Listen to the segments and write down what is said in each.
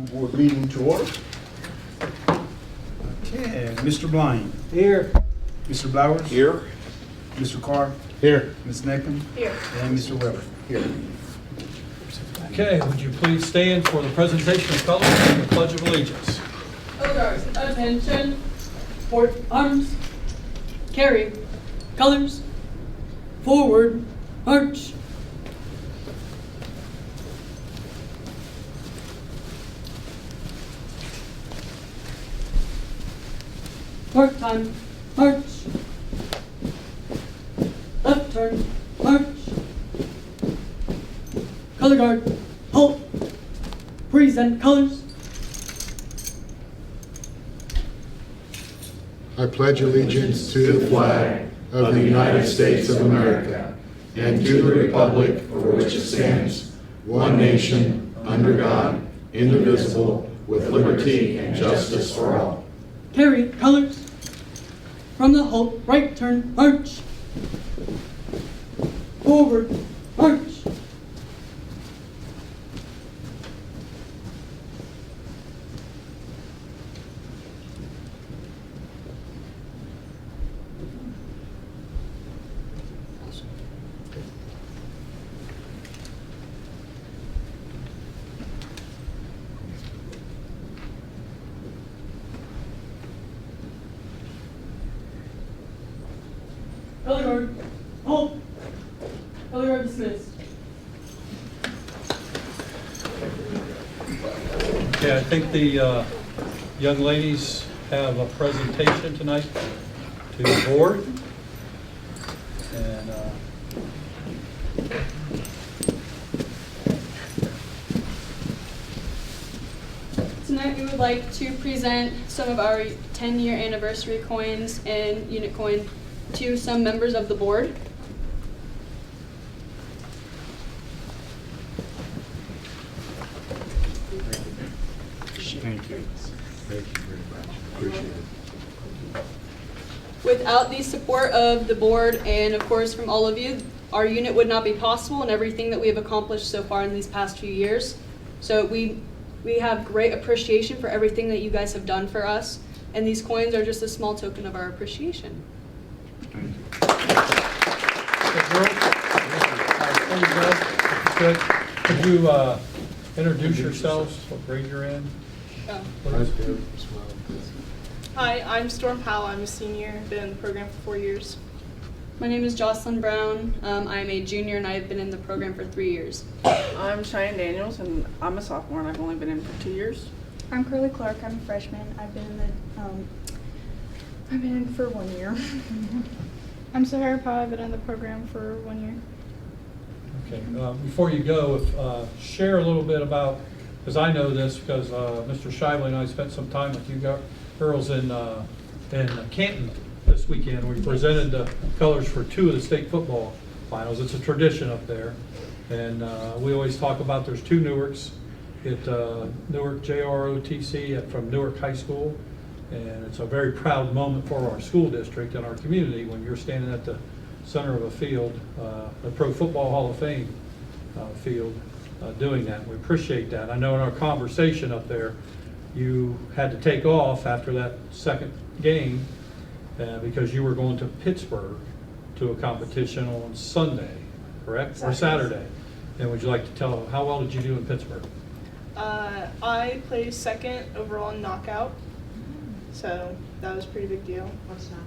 Board meeting to order. Okay, Mr. Blind. Here. Mr. Blowers. Here. Mr. Carr. Here. Ms. Neckham. Here. And Mr. Weber. Here. Okay, would you please stand for the presentation of colors and the Pledge of Allegiance? Colors, attention, port arms, carry, colors, forward, march. Mark time, march. Left turn, march. Color guard, halt. Present colors. I pledge allegiance to the flag of the United States of America and to the republic for which it stands, one nation, under God, indivisible, with liberty and justice for all. Carry colors. From the halt, right turn, march. Forward, march. Color guard, halt. Color guard dismissed. Okay, I think the young ladies have a presentation tonight to the board. And Tonight we would like to present some of our 10-year anniversary coins and unit coin to some members of the board. Thank you. Thank you very much. Appreciate it. Without the support of the board and of course from all of you, our unit would not be possible and everything that we have accomplished so far in these past few years. So we have great appreciation for everything that you guys have done for us, and these coins are just a small token of our appreciation. Thank you. good. Could you introduce yourselves, what grade you're in? Oh. Hi, I'm Storm Powell. I'm a senior. Been in the program for 4 years. My name is Jocelyn Brown. I'm a junior and I've been in the program for 3 years. I'm Cheyenne Daniels, and I'm a sophomore, and I've only been in for 2 years. I'm Curly Clark. I'm a freshman. I've been in for 1 year. I'm Sahara Powell. I've been in the program for 1 year. Okay, before you go, share a little bit about, because I know this because Mr. Shively and I spent some time with you girls in Canton this weekend. We presented the colors for 2 of the state football finals. It's a tradition up there. And we always talk about there's 2 Newarks at Newark JROTC from Newark High School. And it's a very proud moment for our school district and our community when you're standing at the center of a field, the Pro Football Hall of Fame field, doing that. We appreciate that. I know in our conversation up there, you had to take off after that second game because you were going to Pittsburgh to a competition on Sunday, correct? Or Saturday. And would you like to tell, how well did you do in Pittsburgh? I placed second overall in knockout, so that was a pretty big deal. What's knockout?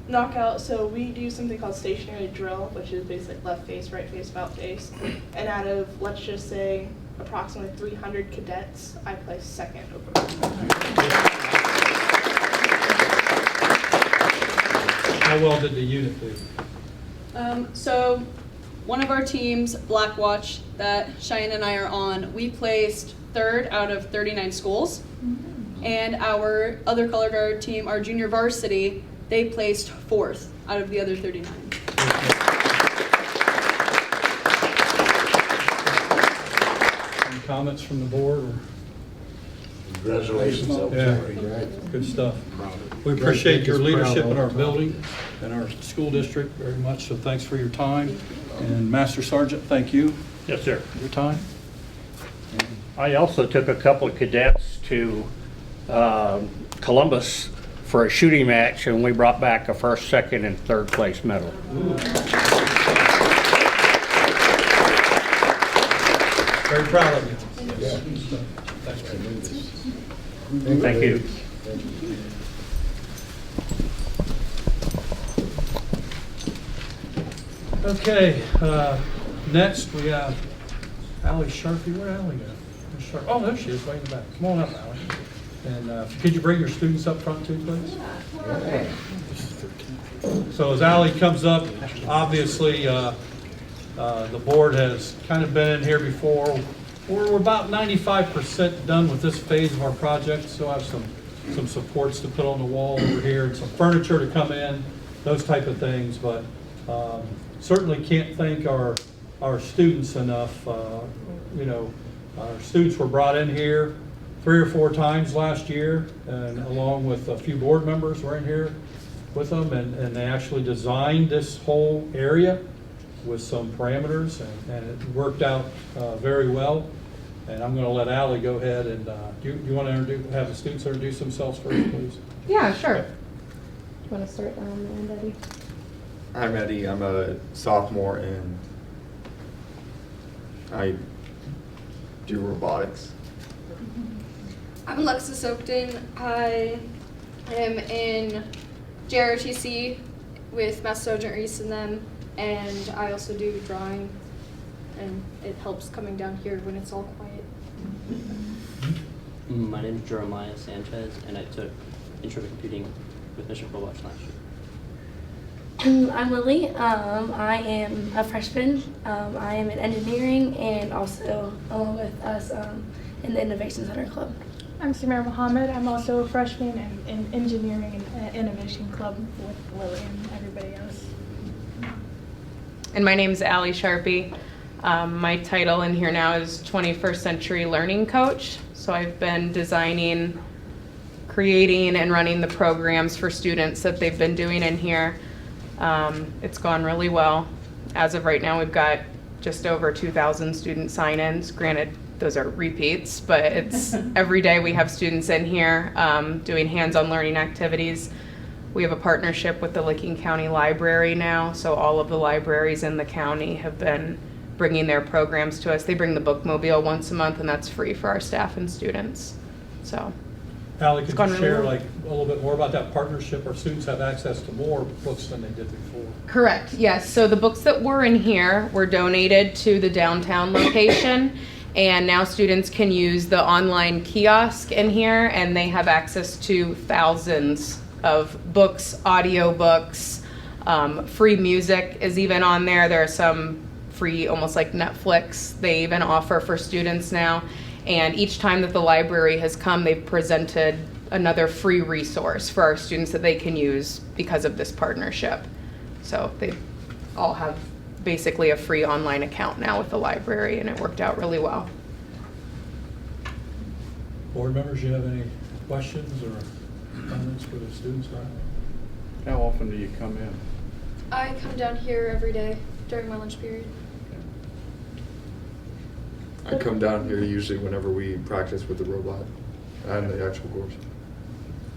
Knockout, so we do something called stationary drill, which is basically like left face, right face, about face. And out of, let's just say, approximately 300 cadets, I placed second overall. How well did the unit do? So one of our teams, Blackwatch, that Cheyenne and I are on, we placed 3rd out of 39 schools. And our other color guard team, our junior varsity, they placed 4th out of the other 39. Any comments from the board? Or? Congratulations. Yeah. Great. Good stuff. We appreciate your leadership in our building and our school district very much, so thanks for your time. And Master Sergeant, thank you. Yes, sir. For your time. I also took a couple of cadets to Columbus for a shooting match, and we brought back a first, second, and third place medal. Very proud of you. Thank you. Okay, next we have Allie Sharpie. Where Allie go? Where's Sharp? Oh, there she is, right in the back. Come on up, Allie. And could you bring your students up front too, please? So as Allie comes up, obviously the board has kind of been in here before. We're about 95% done with this phase of our project. Still have some supports to put on the wall over here and some furniture to come in, those type of things. But certainly can't thank our students enough. You know, our students were brought in here 3 or 4 times last year, and along with a few board members were in here with them, and they actually designed this whole area with some parameters, and it worked out very well. And I'm going to let Allie go ahead and do you want to have the students introduce themselves first, please? Yeah, sure. Do you want to start and Eddie? I'm Eddie. I'm a sophomore and I do robotics. I'm Alexis Oakton. I am in JROTC with Master Sergeant Reese and them, and I also do drawing, and it helps coming down here when it's all quiet. My name is Jeremiah Sanchez, and I took Intro to Computing with Mission Probotch last year. I'm Lily. I am a freshman. I am in engineering and also along with us in the Innovation Center Club. I'm Samir Mohammed. I'm also a freshman in engineering and innovation club with Lily and everybody else. And my name's Allie Sharpie. My title in here now is 21st Century Learning Coach. So I've been designing, creating, and running the programs for students that they've been doing in here. It's gone really well. As of right now, we've got just over 2,000 student sign-ins. Granted, those are repeats, but it's every day we have students in here doing hands-on learning activities. We have a partnership with the Licking County Library now, so all of the libraries in the county have been bringing their programs to us. They bring the bookmobile once a month, and that's free for our staff and students. So, Allie, could you share really like a little bit more about that partnership? Our students have access to more books than they did before. correct, yes. So the books that were in here were donated to the downtown location, and now students can use the online kiosk in here, and they have access to thousands of books, audio books, free music is even on there. There are some free, almost like Netflix, they even offer for students now. And each time that the library has come, they've presented another free resource for our students that they can use because of this partnership. So they all have basically a free online account now with the library, and it worked out really well. Board members, you have any questions or comments for the students? How often do you come in? I come down here every day during my lunch period. I come down here usually whenever we practice with the robot and the actual course.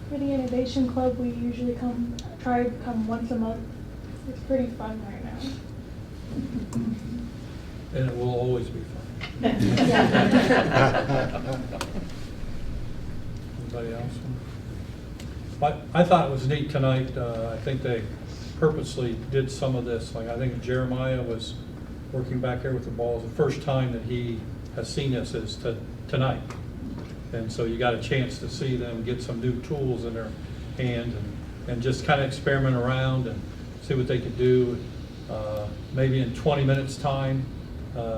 For the innovation club, we usually try to come once a month. It's pretty fun right now. And it will always be fun. Anybody else? But I thought it was neat tonight. I think they purposely did some of this. Like I think Jeremiah was working back there with the balls. The first time that he has seen this is tonight. And so you got a chance to see them get some new tools in their hand and just kind of experiment around and see what they could do. Maybe in 20 minutes time,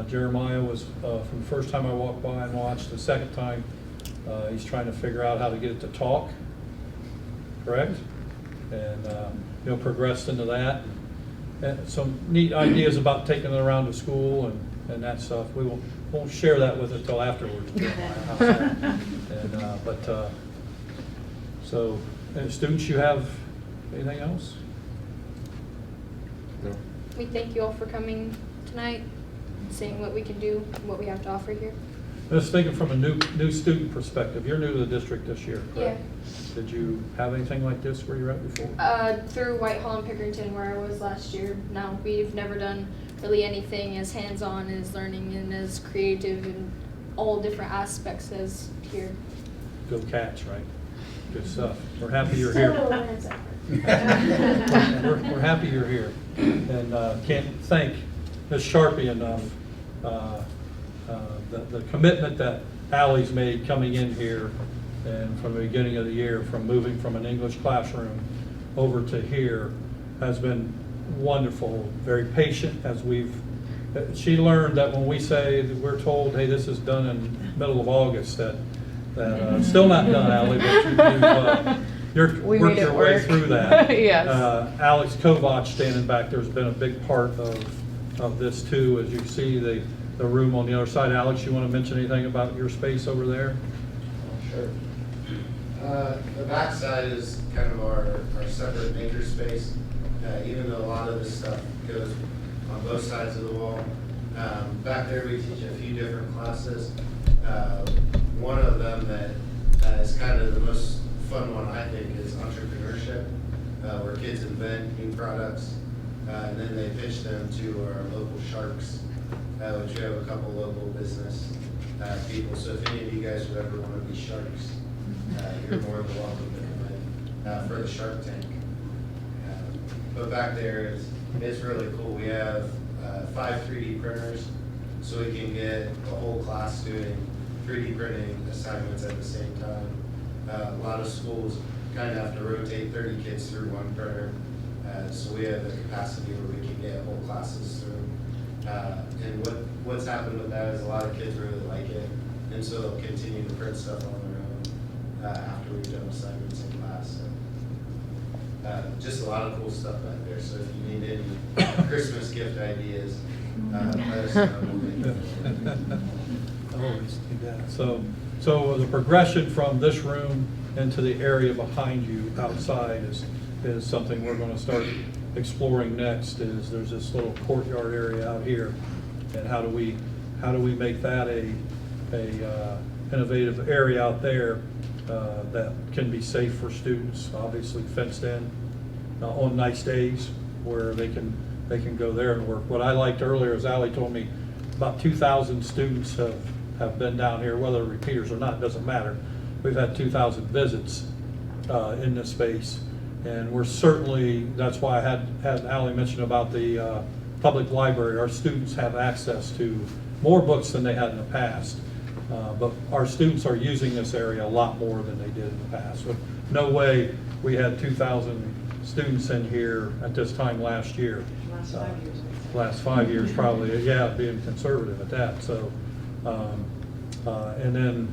Jeremiah was, from the first time I walked by and watched, the second time, he's trying to figure out how to get it to talk, correct? And progressed into that. And some neat ideas about taking it around to school and that stuff. We won't share that with it till afterwards. So, students, you have anything else? No. We thank you all for coming tonight, seeing what we can do, what we have to offer here. Just thinking from a new student perspective, you're new to the district this year, correct? Yeah. Did you have anything like this where you're at before? Through Whitehall and Pickerington, where I was last year. No, we've never done really anything as hands-on as learning and as creative in all different aspects as here. Go Cats, right? Good stuff. We're happy you're here. We're happy you're here, and can't thank Ms. Sharpie enough. The commitment that Allie's made coming in here, and from the beginning of the year, from moving from an English classroom over to here, has been wonderful. Very patient, as she learned that when we say that we're told, hey, this is done in middle of August, that still not done, Allie, but you've We worked made your it way work. through that. Yes. Alex Kovach standing back there has been a big part of this too. As you see the room on the other side. Alex, you want to mention anything about your space over there? Sure. The back side is kind of our separate maker space. Even though a lot of this stuff goes on both sides of the wall. Back there we teach a few different classes. One of them that is kind of the most fun one, I think, is entrepreneurship, where kids invent new products, and then they pitch them to our local sharks, which we have a couple local business people. So if any of you guys would ever want to be sharks, you're more than welcome to come in for the Shark Tank. But back there it's really cool. We have 5 3D printers, so we can get a whole class doing 3D printing assignments at the same time. A lot of schools kind of have to rotate 30 kids through one printer, so we have the capacity where we can get whole classes through. And what's happened with that is a lot of kids really like it, and so they'll continue to print stuff on their own after we've done assignments in class. So, just a lot of cool stuff back there. So if you need any Christmas gift ideas, let us know. Always do that. So the progression from this room into the area behind you outside is something we're going to start exploring next. There's this little courtyard area out here, and how do we make that a innovative area out there that can be safe for students, obviously fenced in on nice days where they can go there and work. What I liked earlier is Allie told me about 2,000 students have been down here, whether repeaters or not, doesn't matter. We've had 2,000 visits in this space, and we're certainly, that's why I had Allie mention about the public library. Our students have access to more books than they had in the past, but our students are using this area a lot more than they did in the past. So no way we had 2,000 students in here at this time last year. Last 5 years. Last 5 years probably, yeah, being conservative at that. So, and then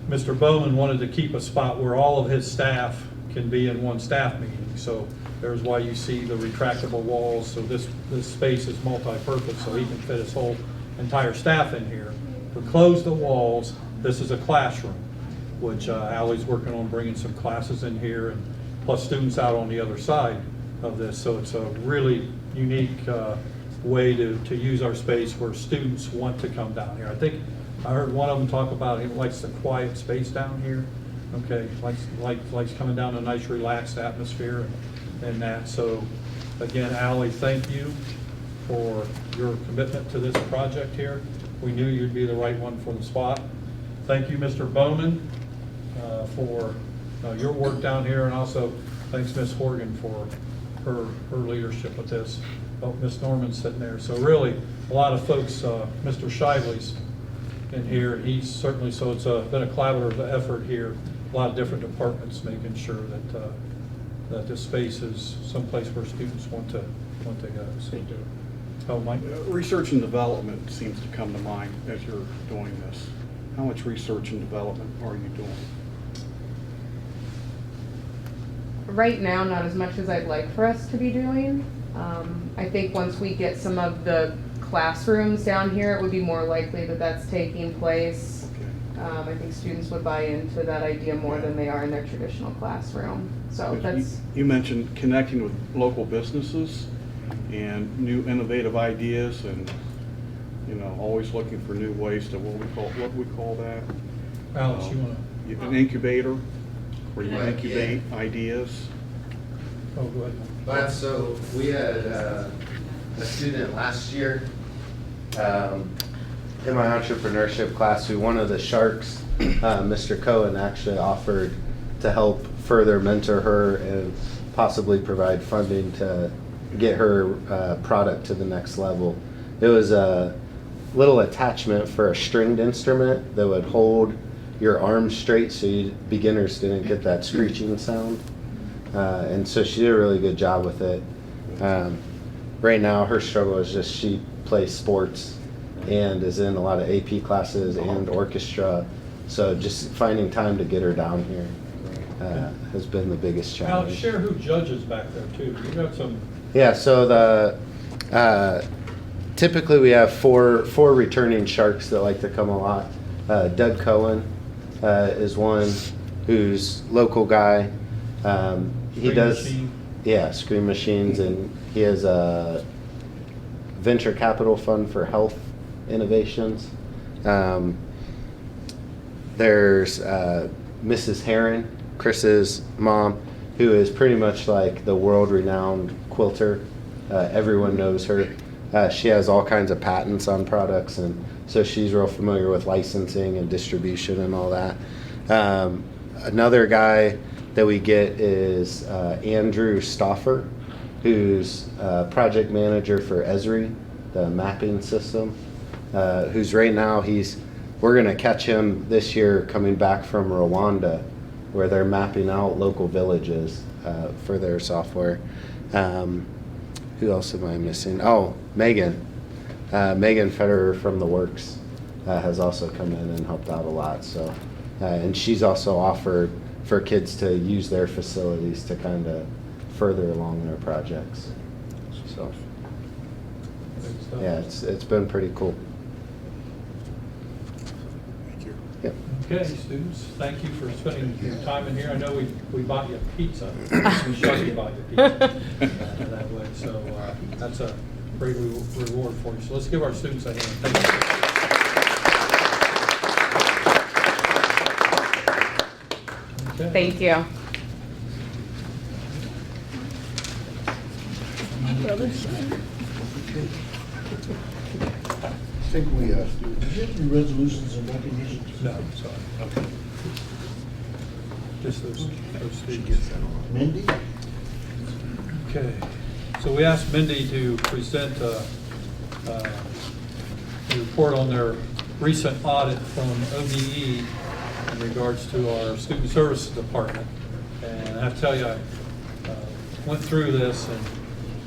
Mr. Bowman wanted to keep a spot where all of his staff can be in one staff meeting. So there's why you see the retractable walls. So this space is multi-purpose, so he can fit his whole entire staff in here. We close the walls. This is a classroom, which Allie's working on bringing some classes in here, and plus students out on the other side of this. So it's a really unique way to use our space where students want to come down here. I think I heard one of them talk about he likes the quiet space down here. Okay, likes coming down to a nice relaxed atmosphere and that. So again, Allie, thank you for your commitment to this project here. We knew you'd be the right one for the spot. Thank you, Mr. Bowman, for your work down here, and also thanks Ms. Horgan for her leadership with this. Oh, Ms. Norman's sitting there. So really, a lot of folks, Mr. Shively's in here. He's certainly, so it's been a collaborative effort here. A lot of different departments making sure that this space is someplace where students want to go. So, oh, Mike? Research and development seems to come to mind as you're doing this. How much research and development are you doing? Right now, not as much as I'd like for us to be doing. I think once we get some of the classrooms down here, it would be more likely that that's taking place. Okay. I think students would buy into that idea more than they are in their traditional classroom. So that's... You mentioned connecting with local businesses and new innovative ideas, and you know, always looking for new ways to, what we call that? Alex, you wanna, An incubator, where you Right, incubate ideas. oh, go ahead. But so we had a student last year in my entrepreneurship class who one of the sharks, Mr. Cohen, actually offered to help further mentor her and possibly provide funding to get her product to the next level. It was a little attachment for a stringed instrument that would hold your arms straight so beginners didn't get that screeching sound. And so she did a really good job with it. Right now her struggle is just she plays sports and is in a lot of AP classes and orchestra. So just finding time to get her down here has been the biggest challenge. Alex, share who judges back there too. You got some, Yeah, so the typically we have four returning sharks that like to come a lot. Doug Cohen is one who's local guy. He Scream does Machine. Scream Machines, and he has a venture capital fund for health innovations. There's Mrs. Heron, Chris's mom, who is pretty much like the world-renowned quilter. Everyone knows her. She has all kinds of patents on products, and so she's real familiar with licensing and distribution and all that. Another guy that we get is Andrew Stauffer, who's project manager for Esri, the mapping system, who's right now we're going to catch him this year coming back from Rwanda, where they're mapping out local villages for their software. Who else am I missing? Oh, Megan. Megan Federer from The Works has also come in and helped out a lot. So, and she's also offered for kids to use their facilities to kind of further along their projects. So, yeah, it's been pretty cool. Thank you. Yep. okay, students, thank you for spending your time in here. I know we bought you pizza. We shot you bought you pizza that way. So that's a great reward for you. So let's give our students a hand. Thank you. Okay. Thank you. I think we, did you have any resolutions and recognitions? No, sorry. Okay. Just those students. Mindy? Okay, so we asked Mindy to present a report on their recent audit from ODE in regards to our student services department. And I have to tell you, I went through this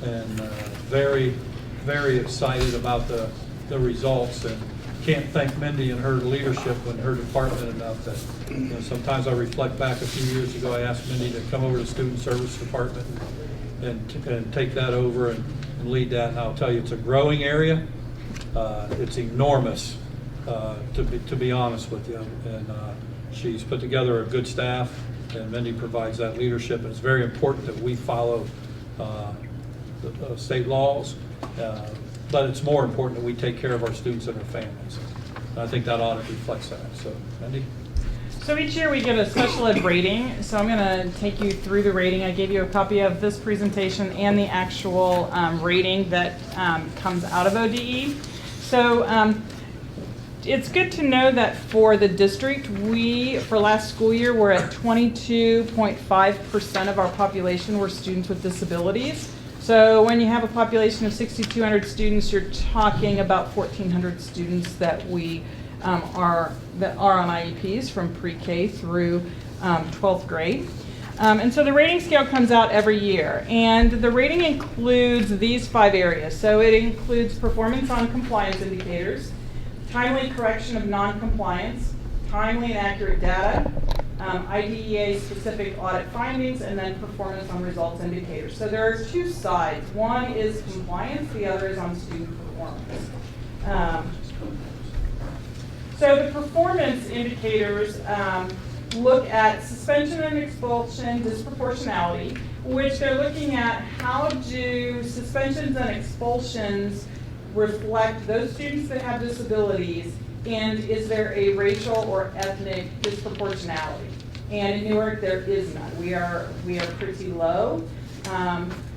and very, very excited about the results, and can't thank Mindy and her leadership and her department enough. That, you know, sometimes I reflect back a few years ago, I asked Mindy to come over to the student service department and take that over and lead that. And I'll tell you, it's a growing area. It's enormous, to be honest with you. And she's put together a good staff, and Mindy provides that leadership. And it's very important that we follow the state laws, but it's more important that we take care of our students and their families. And I think that audit reflects that. So, Mindy? So each year we get a special ed rating. So I'm going to take you through the rating. I gave you a copy of this presentation and the actual rating that comes out of ODE. So it's good to know that for the district, for last school year, we're at 22.5% of our population were students with disabilities. So when you have a population of 6,200 students, you're talking about 1,400 students that we are on IEPs from pre-K through 12th grade. And so the rating scale comes out every year, and the rating includes these 5 areas. So it includes performance on compliance indicators, timely correction of non-compliance, timely and accurate data, IDEA specific audit findings, and then performance on results indicators. So there are 2 sides. One is compliance, the other is on student performance. So the performance indicators look at suspension and expulsion disproportionality, which they're looking at how do suspensions and expulsions reflect those students that have disabilities, and is there a racial or ethnic disproportionality? And in Newark, there is none. We are pretty low.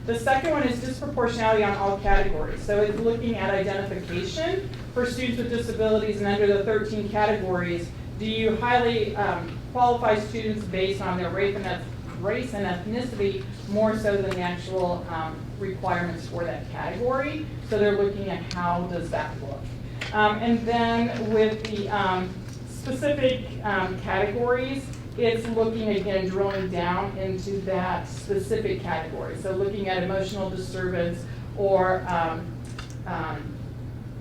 The second one is disproportionality on all categories. So it's looking at identification for students with disabilities, and under the 13 categories, do you highly qualify students based on their race and ethnicity more so than the actual requirements for that category? So they're looking at how does that look. And then with the specific categories, it's looking again, drilling down into that specific category. So looking at emotional disturbance or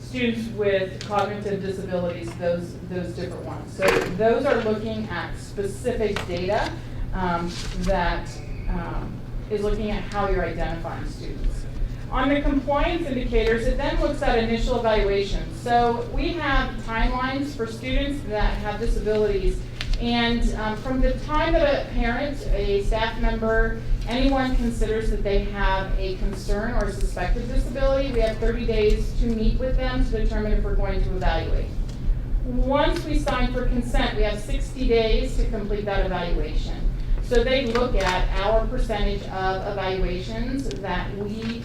students with cognitive disabilities, those different ones. So those are looking at specific data that is looking at how you're identifying students. On the compliance indicators, it then looks at initial evaluation. So we have timelines for students that have disabilities, and from the time that a parent, a staff member, anyone considers that they have a concern or suspected disability, we have 30 days to meet with them to determine if we're going to evaluate. Once we sign for consent, we have 60 days to complete that evaluation. So they look at our percentage of evaluations that we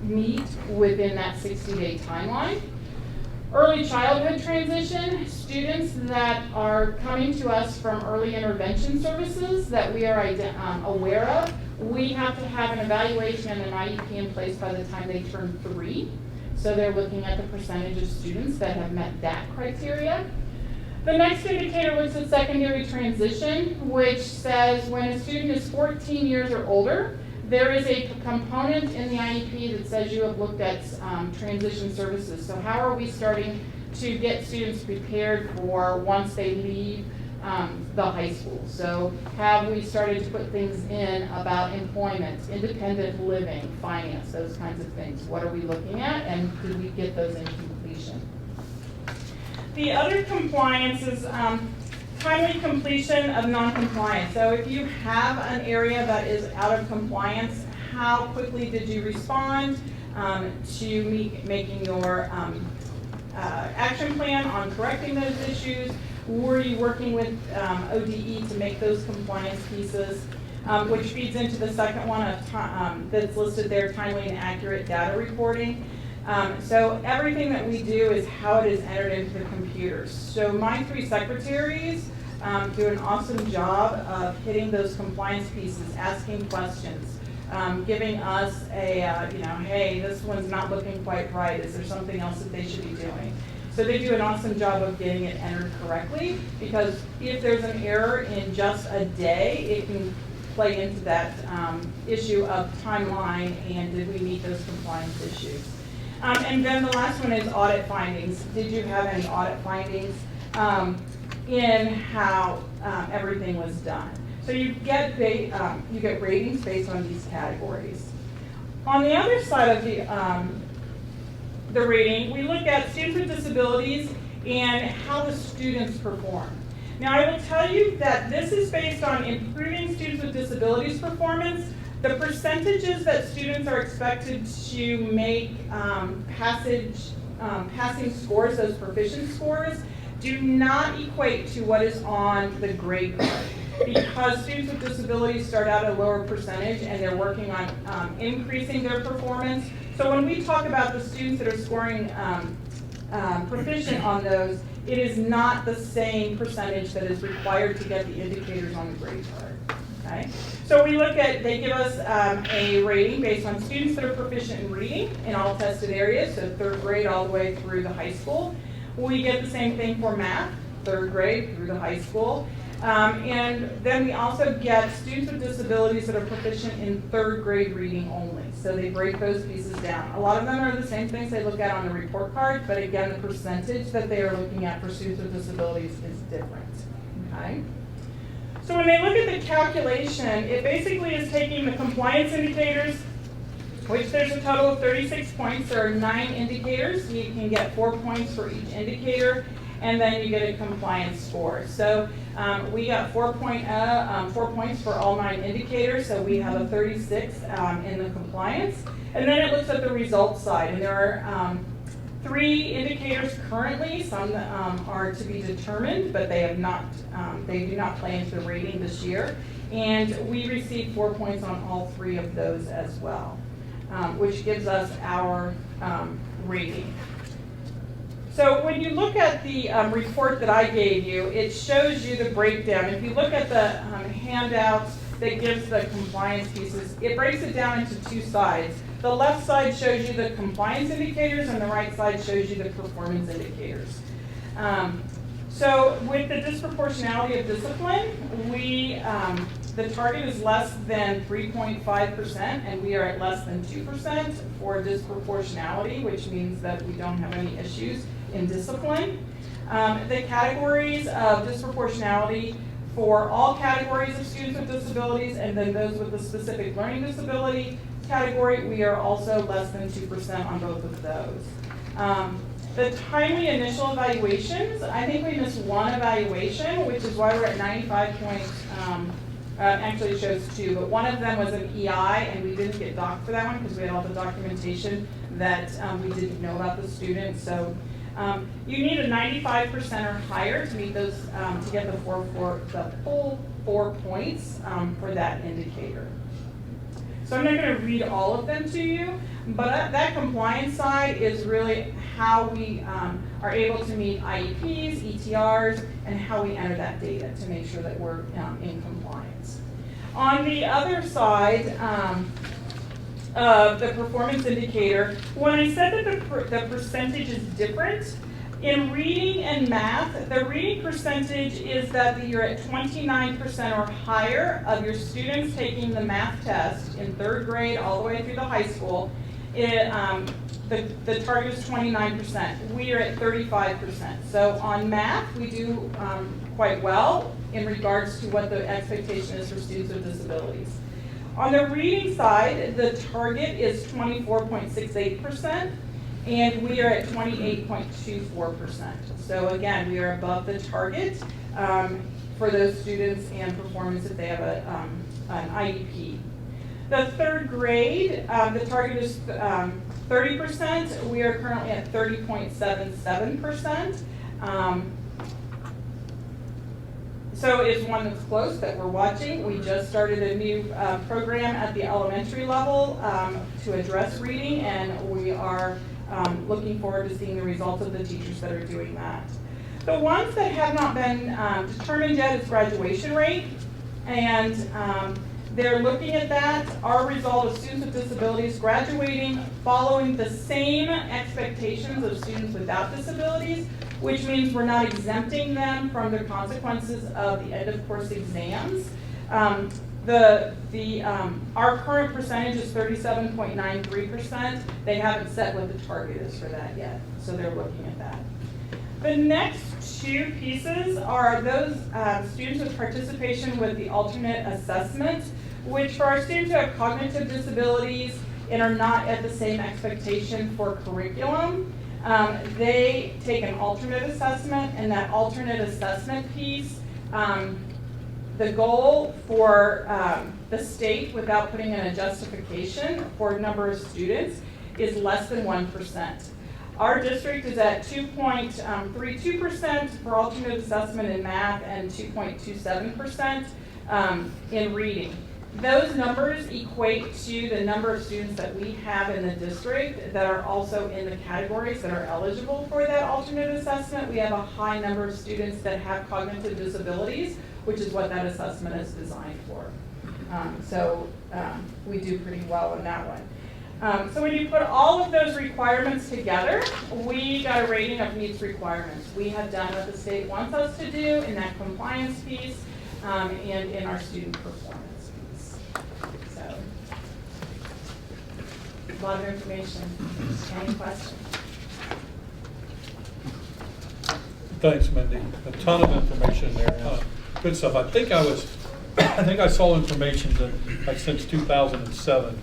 meet within that 60-day timeline. Early childhood transition, students that are coming to us from early intervention services that we are aware of, we have to have an evaluation and an IEP in place by the time they turn 3. So they're looking at the percentage of students that have met that criteria. The next indicator looks at secondary transition, which says when a student is 14 years or older, there is a component in the IEP that says you have looked at transition services. So how are we starting to get students prepared for once they leave the high school? So have we started to put things in about employment, independent living, finance, those kinds of things? What are we looking at, and did we get those in completion? The other compliance is timely completion of non-compliance. So if you have an area that is out of compliance, how quickly did you respond to making your action plan on correcting those issues? Were you working with ODE to make those compliance pieces? Which feeds into the second one of that's listed there, timely and accurate data reporting. So everything that we do is how it is entered into the computers. So my 3 secretaries do an awesome job of hitting those compliance pieces, asking questions, giving us a, hey, this one's not looking quite right. Is there something else that they should be doing? So they do an awesome job of getting it entered correctly, because if there's an error in just a day, it can play into that issue of timeline and did we meet those compliance issues. And then the last one is audit findings. Did you have any audit findings in how everything was done? So you get ratings based on these categories. On the other side of the rating, we look at students with disabilities and how the students perform. Now I will tell you that this is based on improving students with disabilities performance. The percentages that students are expected to make passing scores, those proficient scores, do not equate to what is on the grade card. Because students with disabilities start out at a lower percentage and they're working on increasing their performance. So when we talk about the students that are scoring proficient on those, it is not the same percentage that is required to get the indicators on the grade card. Okay? So we look at, they give us a rating based on students that are proficient in reading in all tested areas, so 3rd grade all the way through the high school. We get the same thing for math, 3rd grade through the high school. And then we also get students with disabilities that are proficient in 3rd grade reading only. So they break those pieces down. A lot of them are the same things they look at on the report card, but again, the percentage that they are looking at for students with disabilities is different. Okay? So when they look at the calculation, it basically is taking the compliance indicators, which there's a total of 36 points. There are 9 indicators. You can get 4 points for each indicator, and then you get a compliance score. So we got 4 points for all 9 indicators, so we have a 36 in the compliance. And then it looks at the results side, and there are 3 indicators currently. Some are to be determined, but they have not. They do not play into the rating this year, and we received 4 points on all 3 of those as well, which gives us our rating. So when you look at the report that I gave you, it shows you the breakdown. If you look at the handouts that gives the compliance pieces, it breaks it down into 2 sides. The left side shows you the compliance indicators, and the right side shows you the performance indicators. So with the disproportionality of discipline, the target is less than 3.5%, and we are at less than 2% for disproportionality, which means that we don't have any issues in discipline. The categories of disproportionality for all categories of students with disabilities, and then those with a specific learning disability category, we are also less than 2% on both of those. The timely initial evaluations, I think we missed 1 evaluation, which is why we're at 95 points. Actually it shows 2, but one of them was an EI, and we didn't get docked for that one because we had all the documentation that we didn't know about the student. So you need a 95% or higher to meet those, to get the full 4 points for that indicator. So I'm not going to read all of them to you, but that compliance side is really how we are able to meet IEPs, ETRs, and how we enter that data to make sure that we're in compliance. On the other side of the performance indicator, when I said that the percentage is different, in reading and math, the reading percentage is that you're at 29% or higher of your students taking the math test in 3rd grade all the way through the high school. The target is 29%. We are at 35%. So on math, we do quite well in regards to what the expectation is for students with disabilities. On the reading side, the target is 24.68%. And we are at 28.24%. So again, we are above the target for those students and performance if they have an IEP. The 3rd grade, the target is 30%. We are currently at 30.77%. So it's one that's close that we're watching. We just started a new program at the elementary level to address reading, and we are looking forward to seeing the results of the teachers that are doing that. The ones that have not been determined yet is graduation rate, and they're looking at that. Our result of students with disabilities graduating following the same expectations of students without disabilities, which means we're not exempting them from the consequences of the end of course exams. Our current percentage is 37.93%. They haven't set what the target is for that yet, so they're looking at that. The next 2 pieces are those students with participation with the alternate assessment, which for our students who have cognitive disabilities and are not at the same expectation for curriculum, they take an alternate assessment, and that alternate assessment piece, the goal for the state, without putting in a justification for number of students, is less than 1%. Our district is at 2.32% for alternate assessment in math and 2.27% in reading. Those numbers equate to the number of students that we have in the district that are also in the categories that are eligible for that alternate assessment. We have a high number of students that have cognitive disabilities, which is what that assessment is designed for. We do pretty well in that one. So when you put all of those requirements together, we got a rating of meets requirements. We have done what the state wants us to do in that compliance piece and in our student performance piece. So, a lot of information. Any questions? Thanks, Mindy. A ton of information there. Good stuff. I think I saw information that like since 2007,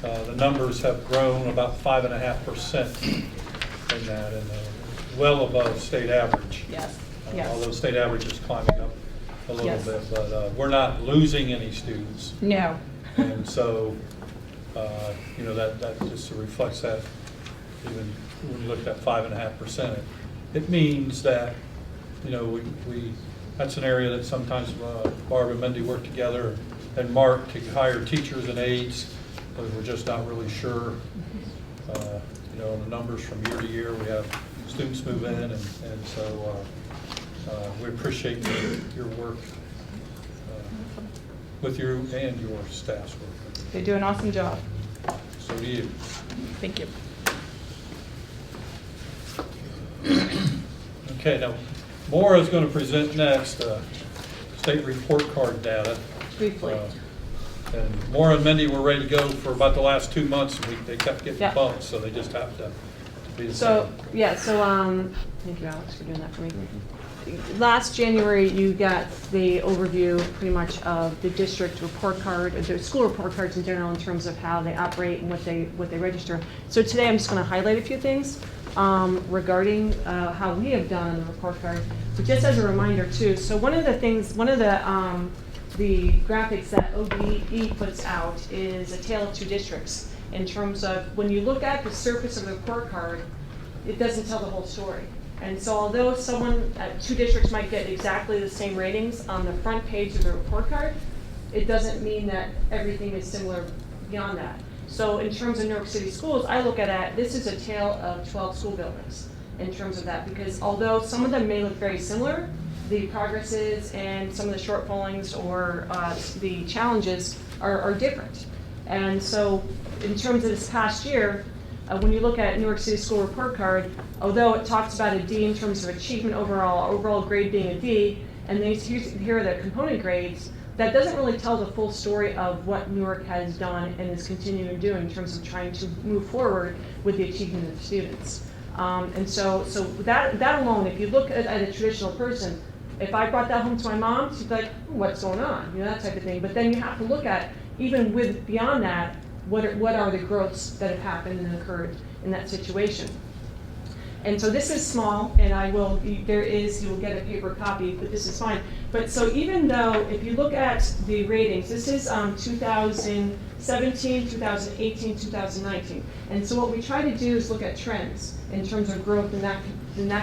the numbers have grown about 5.5% in that, and well above state average. Yes. Although state average is climbing up a little bit, but we're not losing any students. No. And so, that just reflects that even when you look at that 5.5%, it means that, that's an area that sometimes Barb and Mindy work together, and Mark to hire teachers and aides, but we're just not really sure. The numbers from year to year, we have students move in, and so we appreciate your work with you and your staff's work. They do an awesome job. So do you. Thank you. Okay, now Maura's going to present next state report card data. Briefly. And Maura and Mindy were ready to go for about the last 2 months. They kept getting Yeah. bumped, so they just happened to be the So, same. yeah, so, thank you, Alex, for doing that for me. Last January, you got the overview pretty much of the district report card, the school report cards in general in terms of how they operate and what they register. So today I'm just going to highlight a few things regarding how we have done on the report card. But just as a reminder too, so one of the graphics that OBE puts out is a tale of two districts in terms of when you look at the surface of the report card, it doesn't tell the whole story. And so although two districts might get exactly the same ratings on the front page of the report card, it doesn't mean that everything is similar beyond that. So in terms of New York City schools, I look at it, this is a tale of 12 school buildings in terms of that, because although some of them may look very similar, the progresses and some of the shortfallings or the challenges are different. And so in terms of this past year, when you look at New York City School Report Card, although it talks about a D in terms of achievement overall grade being a D, and then here are the component grades, that doesn't really tell the full story of what Newark has done and is continuing to do in terms of trying to move forward with the achievement of the students. And so that alone, if you look at a traditional person, if I brought that home to my mom, she'd be like, what's going on? That type of thing. But then you have to look at, even beyond that, what are the growths that have happened and occurred in that situation. And so this is small, and you will get a paper copy, but this is fine. But so even though, if you look at the ratings, this is 2017, 2018, 2019. And so what we try to do is look at trends in terms of growth in that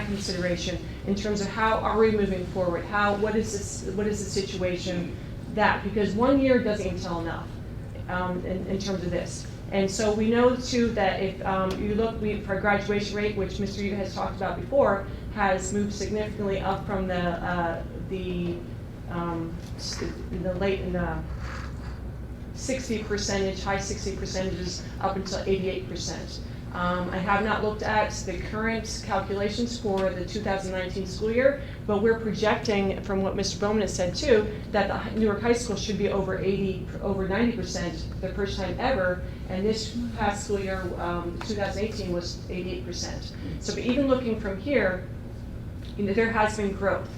consideration, in terms of how are we moving forward? What is the situation because 1 year doesn't even tell enough in terms of this. And so we know too that if you look for graduation rate, which Mr. Yuga has talked about before, has moved significantly up from the 60%, high 60% up until 88%. I have not looked at the current calculations for the 2019 school year, but we're projecting, from what Mr. Bowman has said too, that the Newark High School should be over 90% the first time ever, and this past school year, 2018, was 88%. So but even looking from here, there has been growth.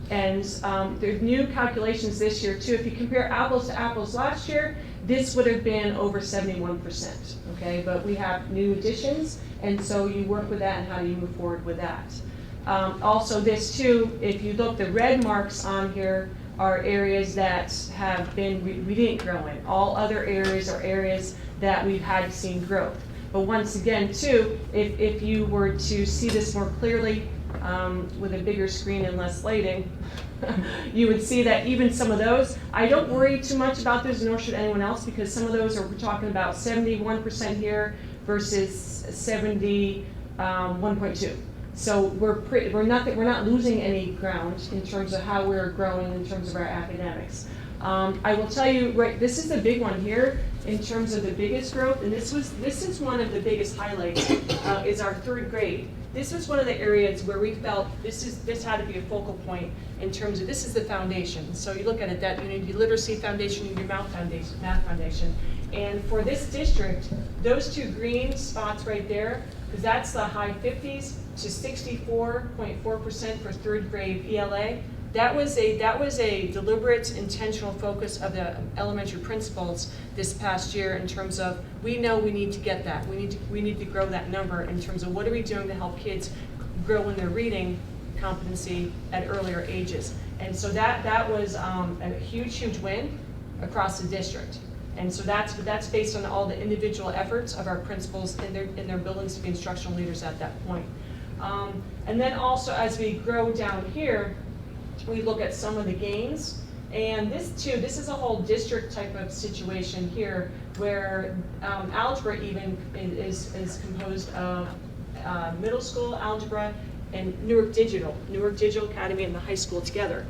And there's new calculations this year too. If you compare apples to apples last year, this would have been over 71%, okay? But we have new additions, and so you work with that and how do you move forward with that. Also this too, if you look, the red marks on here are areas that have been, we didn't grow in. All other areas are areas that we've had seen growth. But once again too, if you were to see this more clearly, with a bigger screen and less lighting, you would see that even some of those, I don't worry too much about those, nor should anyone else, because some of those we're talking about 71% here versus 71.2. So we're not losing any ground in terms of how we're growing in terms of our academics. I will tell you, this is the big one here in terms of the biggest growth, and this is one of the biggest highlights, is our third grade. This was one of the areas where we felt this had to be a focal point in terms of, this is the foundation. So you look at it, that you need your literacy foundation and your math foundation. And for this district, those two green spots right there, because that's the high 50s to 64.4% for third grade ELA. That was a deliberate, intentional focus of the elementary principals this past year in terms of, we know we need to get that. We need to grow that number in terms of what are we doing to help kids grow in their reading competency at earlier ages. And so that was a huge win across the district. And so that's based on all the individual efforts of our principals in their buildings to be instructional leaders at that point. And then also as we grow down here, we look at some of the gains. And this is a whole district type of situation here where algebra even is composed of middle school algebra and Newark Digital Academy and the high school together.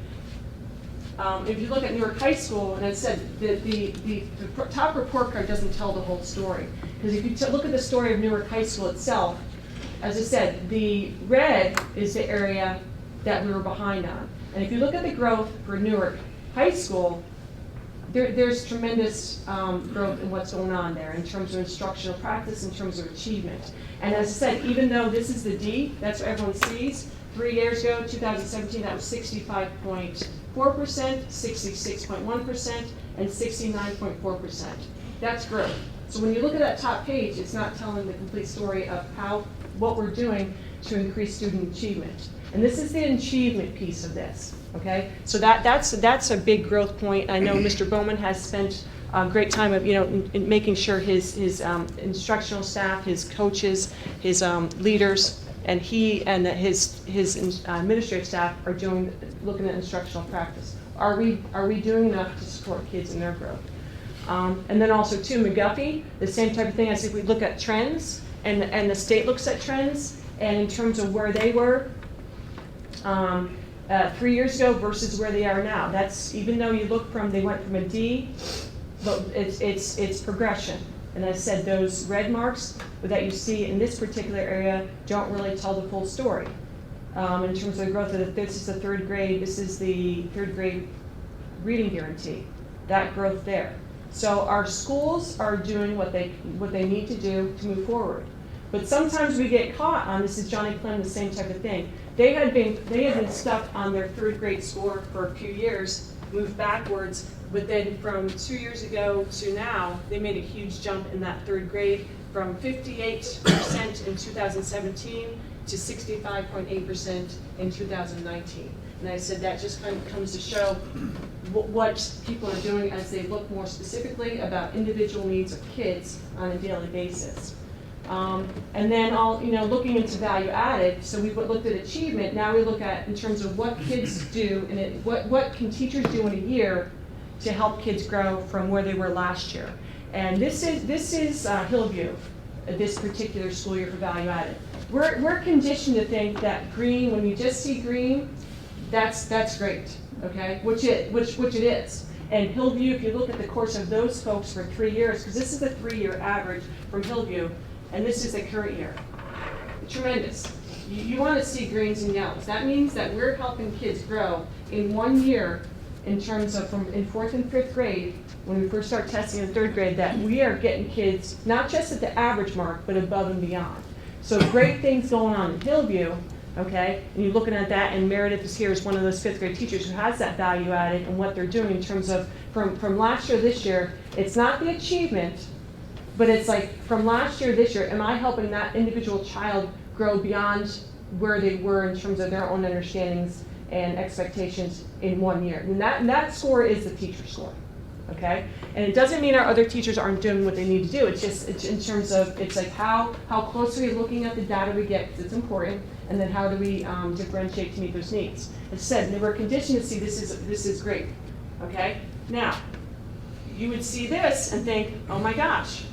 If you look at Newark High School, and I said the top report card doesn't tell the whole story. Because if you look at the story of Newark High School itself, as I said, the red is the area that we were behind on. And if you look at the growth for Newark High School, there's tremendous growth in what's going on there in terms of instructional practice, in terms of achievement. And as I said, even though this is the D, that's what everyone sees, 3 years ago, 2017, that was 65.4%, 66.1%, and 69.4%. That's growth. So when you look at that top page, it's not telling the complete story of what we're doing to increase student achievement. And this is the achievement piece of this, okay? So that's a big growth point. I know Mr. Bowman has spent a great time of, in making sure his instructional staff, his coaches, his leaders, and he and his administrative staff are looking at instructional practice. Are we doing enough to support kids in their growth? And then also too, McGuffey, the same type of thing as if we look at trends, and the state looks at trends, and in terms of where they were 3 years ago versus where they are now. That's, even though you look they went from a D, but it's progression. And I said those red marks that you see in this particular area don't really tell the full story. In terms of the growth of this is the third grade, this is the third grade reading guarantee, that growth there. So our schools are doing what they need to do to move forward. But sometimes we get caught on, this is Johnny Clem, the same type of thing. They had been stuck on their third grade score for a few years, moved backwards, but then from 2 years ago to now, they made a huge jump in that third grade from 58% in 2017 to 65.8% in 2019. And I said that just kind of comes to show what people are doing as they look more specifically about individual needs of kids on a daily basis. And then looking into value added, so we've looked at achievement, now we look at in terms of what kids do, and what can teachers do in a year to help kids grow from where they were last year. And this is Hillview, this particular school year for value added. We're conditioned to think that green, when you just see green, that's great, okay? Which it is. And Hillview, if you look at the course of those folks for 3 years, because this is the 3-year average from Hillview, and this is the current year. Tremendous. You want to see greens and yellows. That means that we're helping kids grow in 1 year in terms of in 4th and 5th grade, when we first start testing in 3rd grade, that we are getting kids not just at the average mark, but above and beyond. So great things going on in Hillview, okay? And you're looking at that, and Meredith is here as one of those 5th grade teachers who has that value added and what they're doing in terms of from last year to this year. It's not the achievement, but it's like from last year to this year, am I helping that individual child grow beyond where they were in terms of their own understandings and expectations in 1 year? And that score is the teacher score, okay? And it doesn't mean our other teachers aren't doing what they need to do. It's just in terms of, it's like how close are we looking at the data we get, because it's important, and then how do we differentiate to meet those needs? As I said, we're conditioned to see this is great, okay? Now, you would see this and think, oh my gosh,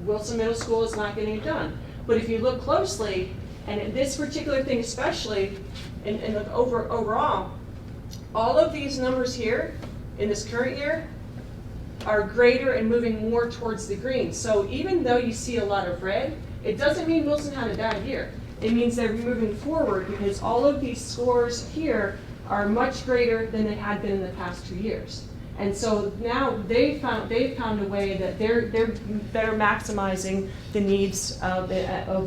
Wilson Middle School is not getting it done. But if you look closely, and in this particular thing especially, and look overall, all of these numbers here in this current year are greater and moving more towards the green. So even though you see a lot of red, it doesn't mean Wilson had a bad year. It means they're moving forward because all of these scores here are much greater than they had been in the past 2 years. And so now they've found a way that they're better maximizing the needs of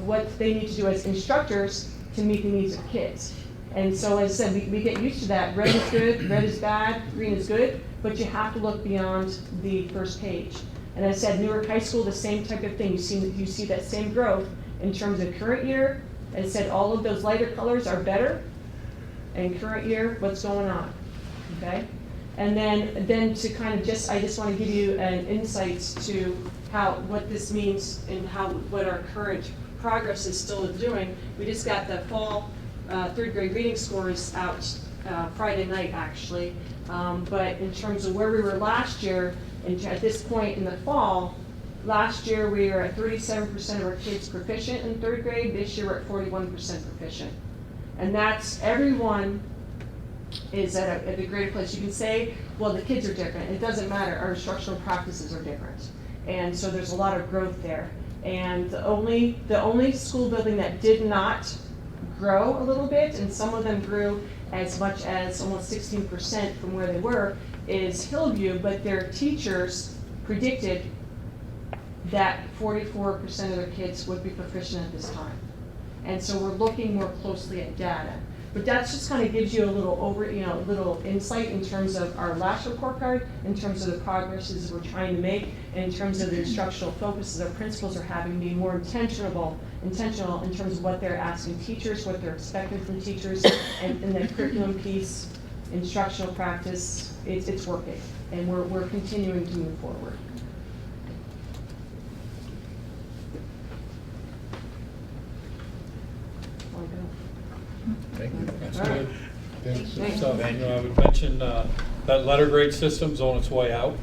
what they need to do as instructors to meet the needs of kids. And so as I said, we get used to that. Red is good, red is bad, green is good, but you have to look beyond the first page. And as I said, Newark High School, the same type of thing. You see that same growth in terms of current year. As I said, all of those lighter colors are better. And current year, what's going on, okay? And then to kind of I just want to give you an insight to what this means and what our current progress is still doing. We just got the fall third grade reading scores out Friday night, actually. But in terms of where we were last year, and at this point in the fall, last year we were at 37% of our kids proficient in third grade. This year we're at 41% proficient. And that's everyone is at a greater place. You can say, well, the kids are different. It doesn't matter. Our instructional practices are different. And so there's a lot of growth there. And the only school building that did not grow a little bit, and some of them grew as much as almost 16% from where they were, is Hillview, but their teachers predicted that 44% of their kids would be proficient at this time. And so we're looking more closely at data. But that just kind of gives you a little little insight in terms of our last report card, in terms of the progresses we're trying to make, and in terms of the instructional focuses our principals are having, be more intentional in terms of what they're asking teachers, what they're expecting from teachers, and the curriculum piece, instructional practice, it's working, and we're continuing to move forward. Thank you. That's All right. good. Thanks. So, I would mention that letter grade system's on its way out.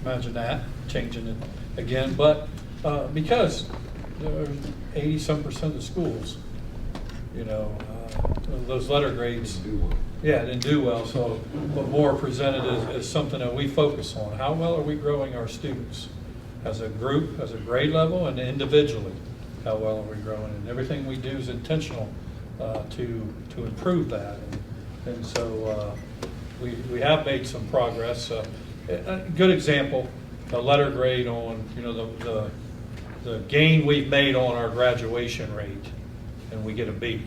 Imagine that, changing it again, but because 80-some% of the schools, those letter grades, didn't do well. So what Maura presented is something that we focus on. How well are we growing our students as a group, as a grade level, and individually? How well are we growing? And everything we do is intentional to improve that. And so we have made some progress. A good example, the letter grade on the gain we've made on our graduation rate, and we get a B.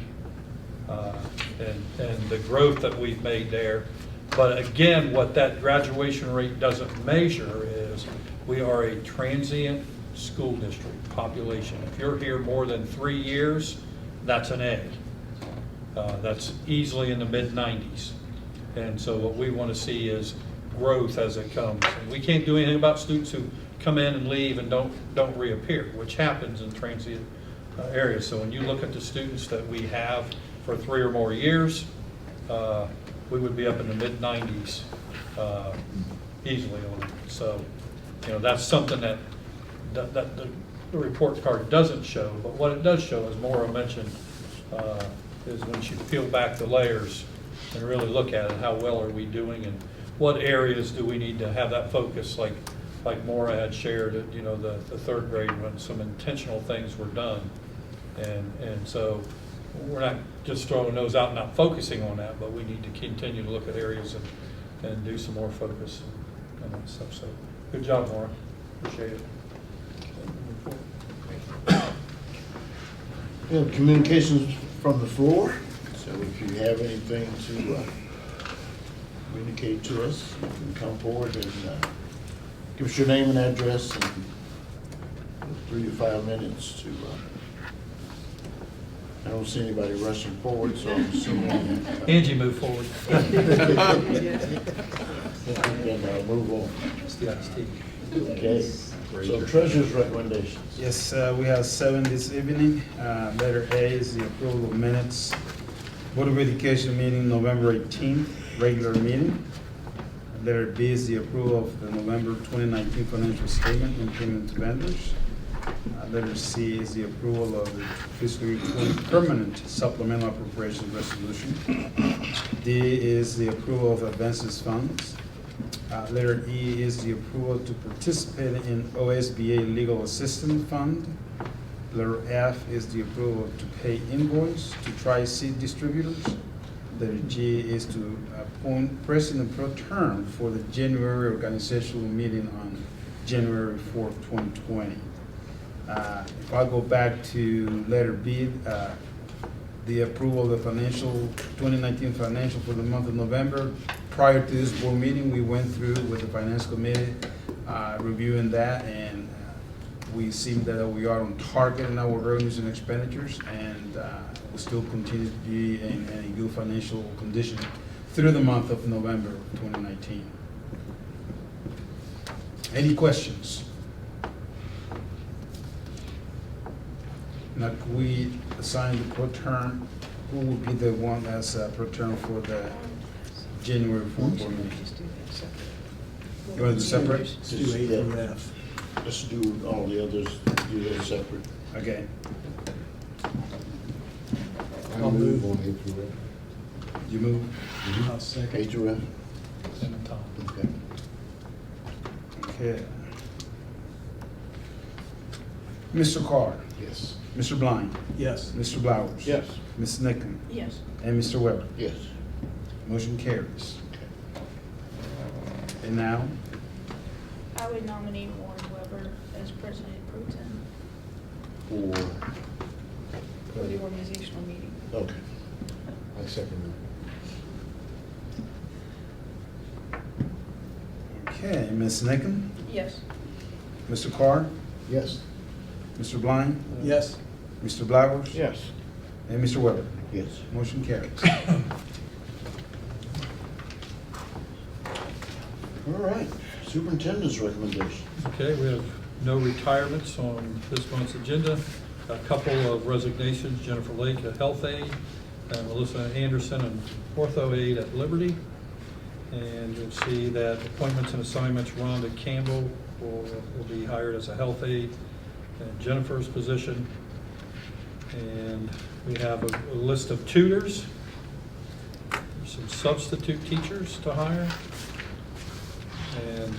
And the growth that we've made there. But again, what that graduation rate doesn't measure is we are a transient school district population. If you're here more than 3 years, that's an A. That's easily in the mid-90s. And so what we want to see is growth as it comes. And we can't do anything about students who come in and leave and don't reappear, which happens in transient areas. So when you look at the students that we have for 3 or more years, we would be up in the mid-90s easily on it. So, that's something that the report card doesn't show, but what it does show, as Maura mentioned, is when you peel back the layers and really look at it, how well are we doing, and what areas do we need to have that focus, like Maura had shared at the third grade when some intentional things were done, and so we're not just throwing those out and not focusing on that, but we need to continue to look at areas and do some more focus on that stuff. So good job, Maura. Appreciate it. We have communications from the floor, so if you have anything to communicate to us, you can come forward and give us your name and address, and 3 to 5 minutes to, I don't see anybody rushing forward, so I'm assuming. Angie, move forward. And move on. Yeah, Steve. Okay, so treasurer's recommendations. Yes, we have 7 this evening. Letter A is the approval of minutes. Board of Education meeting November 18th, regular meeting. Letter B is the approval of the November 2019 financial statement and payment to vendors. Letter C is the approval of the fiscal year 20 permanent supplemental appropriation resolution. D is the approval of advances funds. Letter E is the approval to participate in OSBA Legal Assistance Fund. Letter F is the approval to pay invoice to Tri-Seed Distributors. Letter G is to appoint President Pro Tem for the January organizational meeting on January 4th, 2020. If I go back to letter B, the approval of the 2019 financial for the month of November. Prior to this board meeting, we went through with the finance committee, reviewing that, and we see that we are on target in our revenues and expenditures, and we still continue to be in a good financial condition through the month of November of 2019. Any questions? Now, could we assign the pro term? Who would be the one that's pro term for the January 4th board meeting? You want to do separate? Just do A through F. Just do all the others, do those separate. Okay. I'll move on A through F. You move? I'll second. A through F? And Tom. Okay. Okay. Mr. Carr? Yes. Mr. Blind? Yes. Mr. Blowers? Yes. Ms. Nickam? Yes. And Mr. Weber? Yes. Motion carries. And now, I would nominate Warren Weber as president pro tem For, for the organizational meeting. okay. I second okay, Ms. Nickam? Yes. Mr. Carr? that. Yes. Mr. Blind? Yes. Mr. Blowers? Yes. And Mr. Weber? Yes. Motion carries. All right. Superintendent's recommendation. Okay, we have no retirements on this month's agenda. A couple of resignations, Jennifer Lake, a health aide, and Melissa Anderson, an ortho aide at Liberty. And you'll see that appointments and assignments, Rhonda Campbell will be hired as a health aide in Jennifer's position. And we have a list of tutors, some substitute teachers to hire. And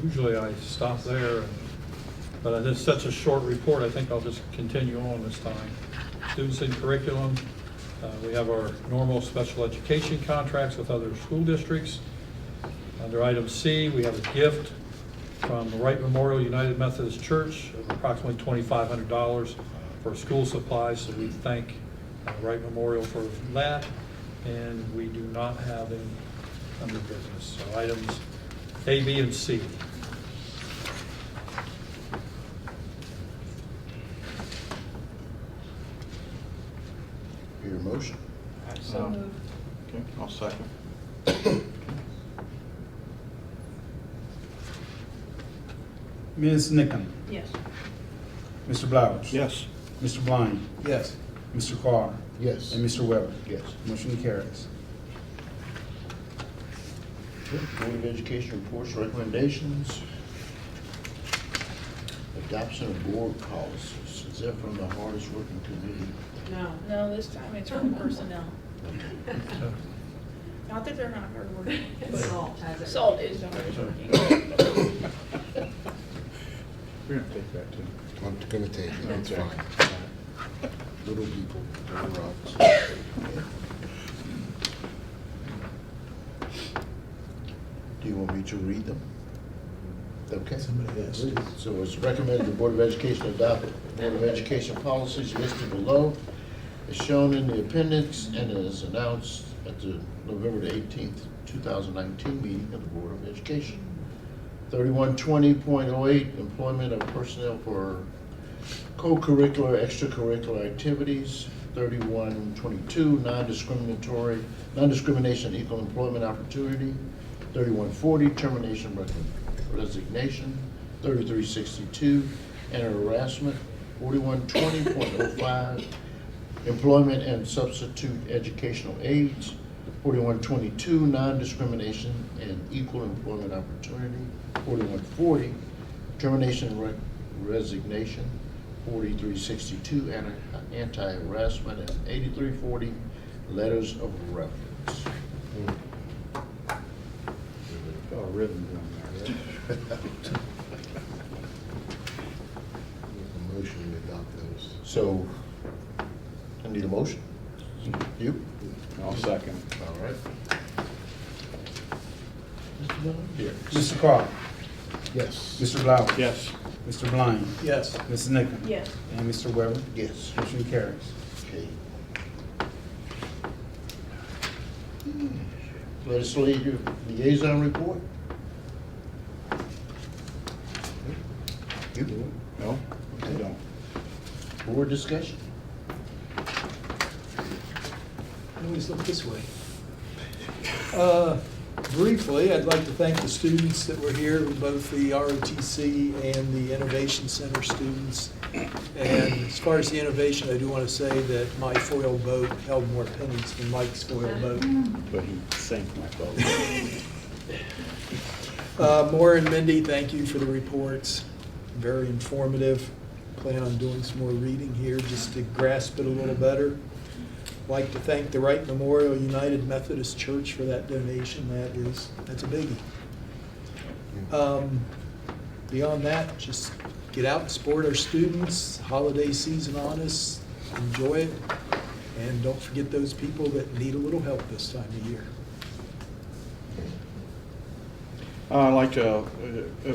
usually I stop there, but it's such a short report, I think I'll just continue on this time. Students in curriculum, we have our normal special education contracts with other school districts. Under item C, we have a gift from the Wright Memorial United Methodist Church of approximately $2,500 for school supplies, so we thank Wright Memorial for that, and we do not have any under business. So items A, B, and C. Your motion. So moved. Okay, I'll second. Ms. Nickam? Yes. Mr. Blowers? Yes. Mr. Blind? Yes. Mr. Carr? Yes. And Mr. Weber? Yes. Motion carries. Board of Education reports, recommendations. Adoption of board policies. Is that from the hardest working committee? No. No, this time it's from personnel. Not that they're not hard working. but Salt has it. Salt is hard working. We're gonna take that too. I'm gonna take it, that's Okay. fine. Little people, little rocks. Do you want me to read them? Okay. Somebody has to. So it's recommended the Board of Education adopt Board of Education policies listed below, as shown in the appendix and as announced at the November the 18th, 2019 meeting of the Board of Education. 3120.08, employment of personnel for co-curricular, extracurricular activities. 3122, non-discrimination, equal employment opportunity. 3140, termination, resignation. 3362, anti-harassment. 4120.05, employment and substitute educational aids. 4122, non-discrimination and equal employment opportunity. 4140, termination, resignation. 4362, anti-harassment, and 8340, letters of reference. Got a rhythm down there, right? A motion to adopt those. So, I need a motion. You? I'll second. All right. Mr. Carr? Yes. Mr. Blowers? Yes. Mr. Blind? Yes. Ms. Nickam? Yes. And Mr. Weber? Yes. Motion carries. Okay. Legislative liaison report? You? No, I don't. Board discussion? Always look this way. Briefly, I'd like to thank the students that were here, both the ROTC and the Innovation Center students. And as far as the innovation, I do want to say that my foil boat held more pennies than Mike's foil boat. But he sank my boat. Maura and Mindy, thank you for the reports. Very informative. Plan on doing some more reading here just to grasp it a little better. Like to thank the Wright Memorial United Methodist Church for that donation. That's a biggie. Beyond that, just get out and support our students. Holiday season on us. Enjoy it. And don't forget those people that need a little help this time of year. I'd like to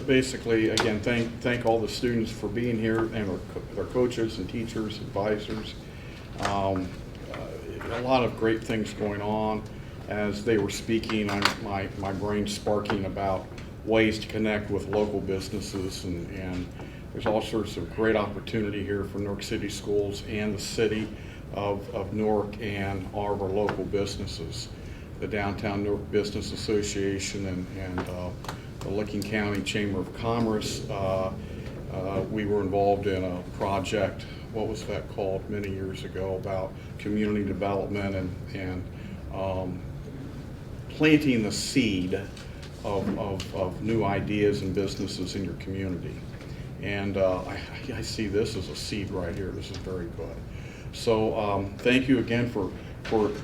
basically, again, thank all the students for being here and our coaches and teachers, advisors. A lot of great things going on. As they were speaking, my brain's sparking about ways to connect with local businesses, and there's all sorts of great opportunity here for Newark City Schools and the city of Newark and all of our local businesses. The Downtown Newark Business Association and the Licking County Chamber of Commerce, we were involved in a project, what was that called, many years ago, about community development and planting the seed of new ideas and businesses in your community. And I see this as a seed right here. This is very good. So thank you again for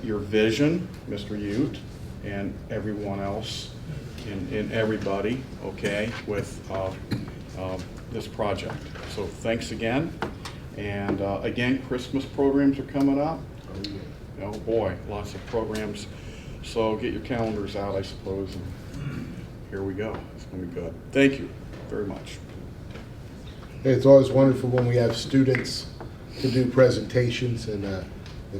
your vision, Mr. Ute, and everyone else and everybody, okay, with this project. So thanks again. And again, Christmas programs are coming up. Oh boy, lots of programs. So get your calendars out, I suppose, and here we go. It's going to be good. Thank you very much. It's always wonderful when we have students to do presentations, and the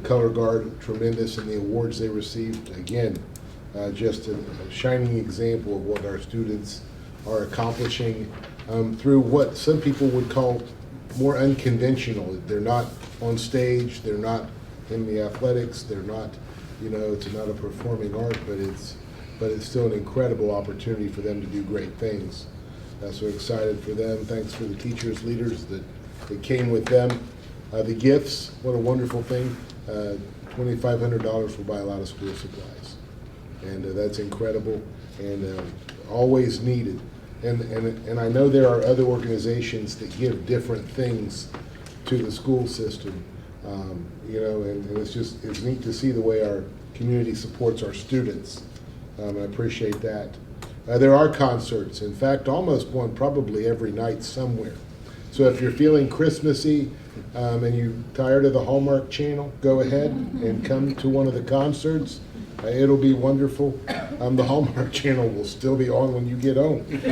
Color Guard, tremendous, and the awards they received. Again, just a shining example of what our students are accomplishing through what some people would call more unconventional. They're not on stage, they're not in the athletics, they're not, it's not a performing art, but it's still an incredible opportunity for them to do great things. So excited for them. Thanks for the teachers, leaders that came with them. The gifts, what a wonderful thing. $2,500 will buy a lot of school supplies. And that's incredible and always needed. And I know there are other organizations that give different things to the school system, and it's neat to see the way our community supports our students. I appreciate that. There are concerts, in fact, almost one probably every night somewhere. So if you're feeling Christmassy and you're tired of the Hallmark Channel, go ahead and come to one of the concerts. It'll be wonderful. The Hallmark Channel will still be on when you get home. But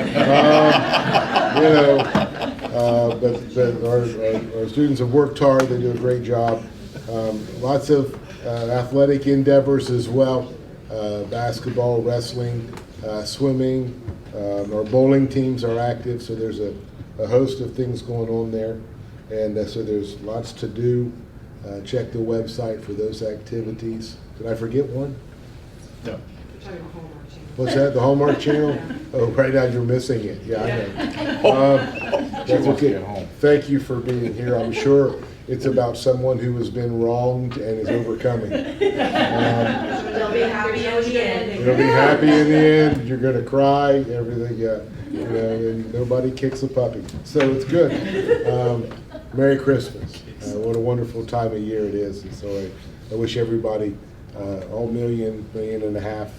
our students have worked hard. They do a great job. Lots of athletic endeavors as well. Basketball, wrestling, swimming. Our bowling teams are active, so there's a host of things going on there. And so there's lots to do. Check the website for those activities. Did I forget one? No. What's that, the Hallmark Channel? Oh, right now you're missing it. Yeah, I know. That's okay. Thank you for being here. I'm sure it's about someone who has been wronged and is overcoming. They'll be happy in the end. You'll be happy in the end. You're going to cry, everything, and nobody kicks a puppy. So it's good. Merry Christmas. What a wonderful time of year it is. And so I wish everybody, all million and a half,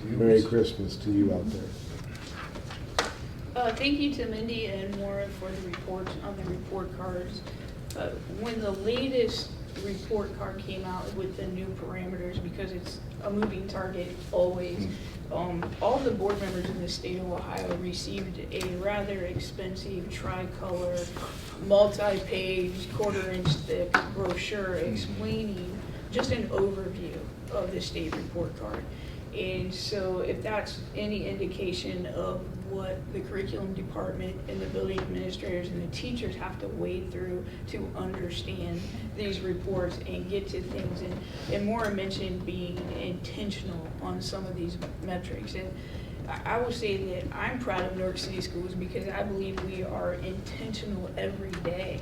Merry Christmas to you out there. Thank you to Mindy and Maura for the reports on the report cards. When the latest report card came out with the new parameters, because it's a moving target always, all the board members in the state of Ohio received a rather expensive tricolor, multi-page, quarter-inch thick brochure explaining just an overview of the state report card. And so if that's any indication of what the curriculum department and the building administrators and the teachers have to wade through to understand these reports and get to things, and Maura mentioned being intentional on some of these metrics. And I will say that I'm proud of Newark City Schools because I believe we are intentional every day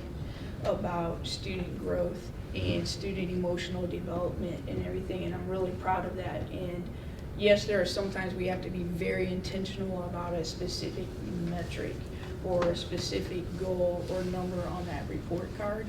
about student growth and student emotional development and everything, and I'm really proud of that. And yes, there are sometimes we have to be very intentional about a specific metric or a specific goal or number on that report card,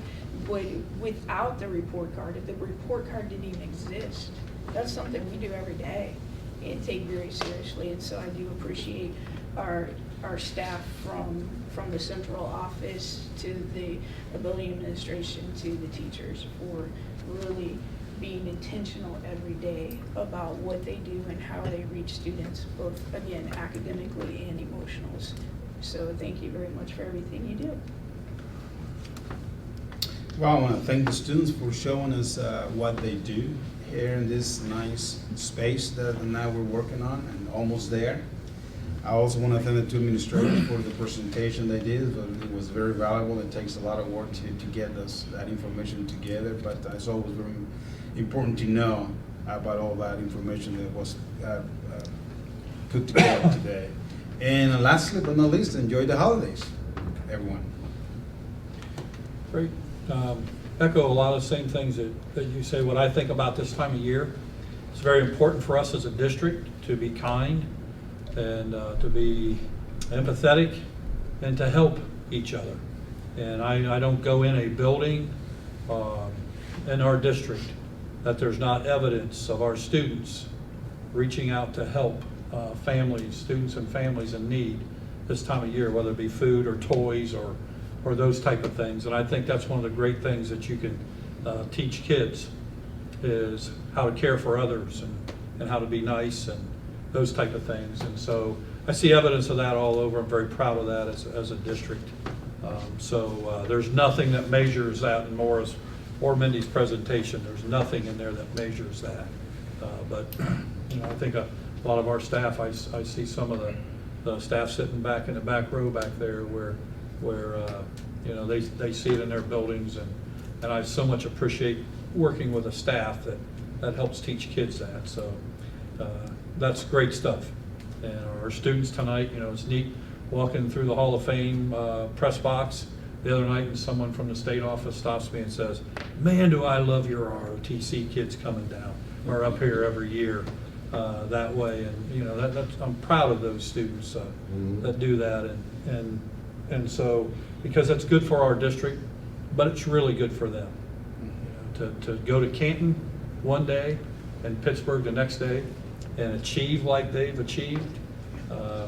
but without the report card, if the report card didn't even exist, that's something we do every day and take very seriously. And so I do appreciate our staff from the central office to the building administration to the teachers for really being intentional every day about what they do and how they reach students, both, again, academically and emotionally. So thank you very much for everything you do. Well, I want to thank the students for showing us what they do here in this nice space that now we're working on and almost there. I also want to thank the two administrators for the presentation they did. It was very valuable. It takes a lot of work to get that information together, but it's always very important to know about all that information that was put together today. And lastly but not least, enjoy the holidays, everyone. Great. Echo a lot of the same things that you say. What I think about this time of year, it's very important for us as a district to be kind and to be empathetic and to help each other. And I don't go in a building in our district that there's not evidence of our students reaching out to help families, students and families in need this time of year, whether it be food or toys or those type of things. And I think that's one of the great things that you can teach kids is how to care for others and how to be nice and those type of things. And so I see evidence of that all over. I'm very proud of that as a district. So there's nothing that measures that in Maura's or Mindy's presentation. There's nothing in there that measures that. But you know, I think a lot of our staff, I see some of the staff sitting back in the back row back there where you know, they see it in their buildings, and I so much appreciate working with a staff that helps teach kids that. So that's great stuff. And our students tonight, you know, it's neat walking through the Hall of Fame press box the other night, and someone from the state office stops me and says, "Man, do I love your ROTC kids coming down or up here every year that way." And you know, I'm proud of those students that do that, and so because that's good for our district, but it's really good for them. You know, to go to Canton one day and Pittsburgh the next day and achieve like they've achieved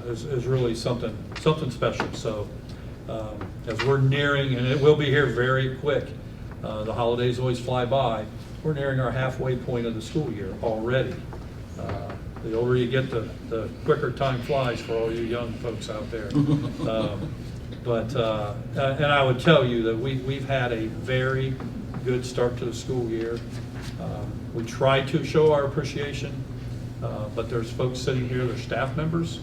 is really something special. So as we're nearing, and it will be here very quick, the holidays always fly by, we're nearing our halfway point of the school year already. The older you get, the quicker time flies for all you young folks out there. And I would tell you that we've had a very good start to the school year. We try to show our appreciation, but there's folks sitting here, there's staff members,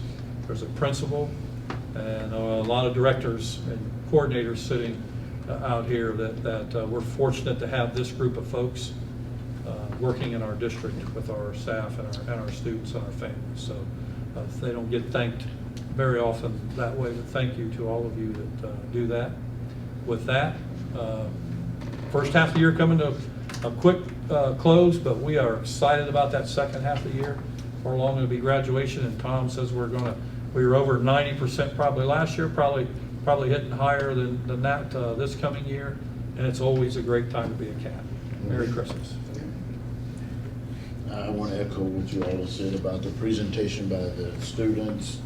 there's a principal, and a lot of directors and coordinators sitting out here that we're fortunate to have this group of folks working in our district with our staff and our students and our families. So they don't get thanked very often that way, but thank you to all of you that do that. With that, first half of the year coming to a quick close, but we are excited about that second half of the year. We're long going to be graduation, and Tom says we were over 90% probably last year, probably hitting higher than that this coming year, and it's always a great time to be a cat. Merry Christmas. I want to echo what you all said about the presentation by the students.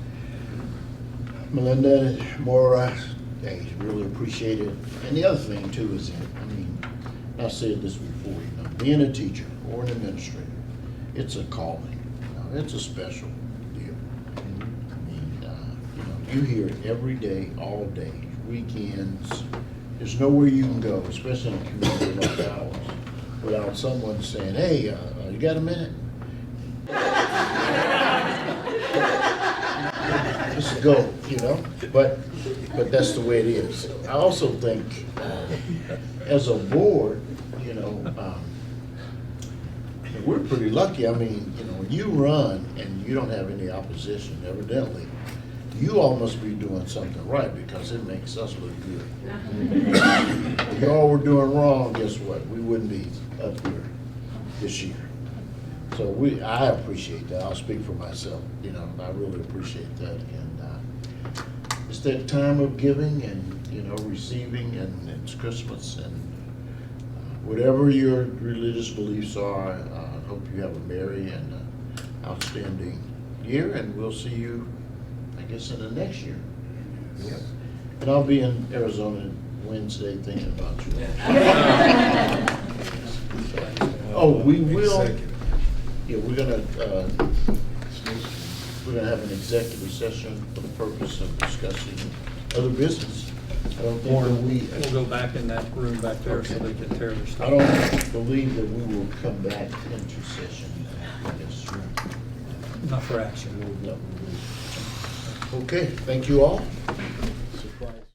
Melinda, Maura, hey, really appreciate it. And the other thing too is that, I mean, I said this before, you know, being a teacher or an administrator, it's a calling. You know, it's a special deal. I mean, you know, you hear it every day, all day, weekends. There's nowhere you can go, especially in a community like ours, without someone saying, "Hey, you got a minute?" go, you know, but that's the way it is. I also think, as a board, you know, we're pretty lucky. I mean, you know, when you run and you don't have any opposition, evidently, you all must be doing something right because it makes us look good. If y'all were doing wrong, guess what? We wouldn't be up here this year. So I appreciate that. I'll speak for myself. You know, I really appreciate that. And it's that time of giving and, you know, receiving, and it's Christmas, and whatever your religious beliefs are, I hope you have a merry and outstanding year, and we'll see you, I guess, in the next year. Yep. And I'll be in Arizona Wednesday thinking about you. Oh, we will. Yeah, we're gonna have an executive session for the purpose of discussing other business. I don't think that We'll go back in that room back there so they can tear their stuff. I don't believe that we will come back into session in this room. Not for action. No. Okay, thank you all.